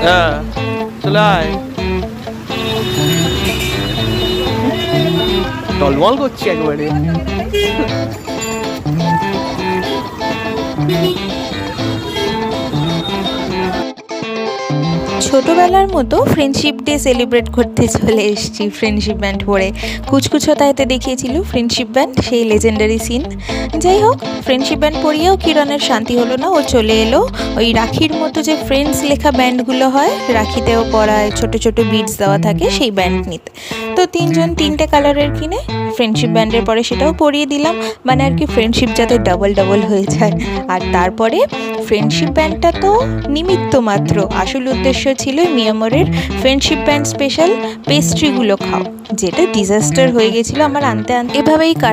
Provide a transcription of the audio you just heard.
হ্যাঁ চলে আয়, টলমল করছি একবারে। ছোটবেলার মতো ফ্রেন্ডশিপ ডে সেলিব্রেট করতে চলে এসেছি ফ্রেন্ডশিপ ব্যান্ড পরে। কুচকুচোতাইতে দেখিয়েছিল ফ্রেন্ডশিপ ব্যান্ড, সেই লেজেন্ডারি সিন। যাই হোক, ফ্রেন্ডশিপ ব্যান্ড পরিয়েও কিরণের শান্তি হলো না, ও চলে এলো ওই রাখির মতো যে ফ্রেন্ডস লেখা ব্যান্ডগুলো হয়, রাখিতেও পরায় ছোট ছোট বিটস দেওয়া থাকে, সেই ব্যান্ড নিতে। তো তিনজন তিনটে কালারের কিনে ফ্রেন্ডশিপ ব্যান্ডের পরে সেটাও পরিয়ে দিলাম, মানে আর কি ফ্রেন্ডশিপ যাতে ডাবল ডাবল হয়ে যায়। আর তারপরে ফ্রেন্ডশিপ ব্যান্ডটা তো নিমিত্ত মাত্র, আসল উদ্দেশ্য ছিল মিয়ামরের ফ্রেন্ডশিপ ব্যান্ড স্পেশাল পেস্ট্রিগুলো খাও, যেটা ডিজাস্টার হয়ে গেছিলো আমার আনতে আনতে। এভাবেই কাটলো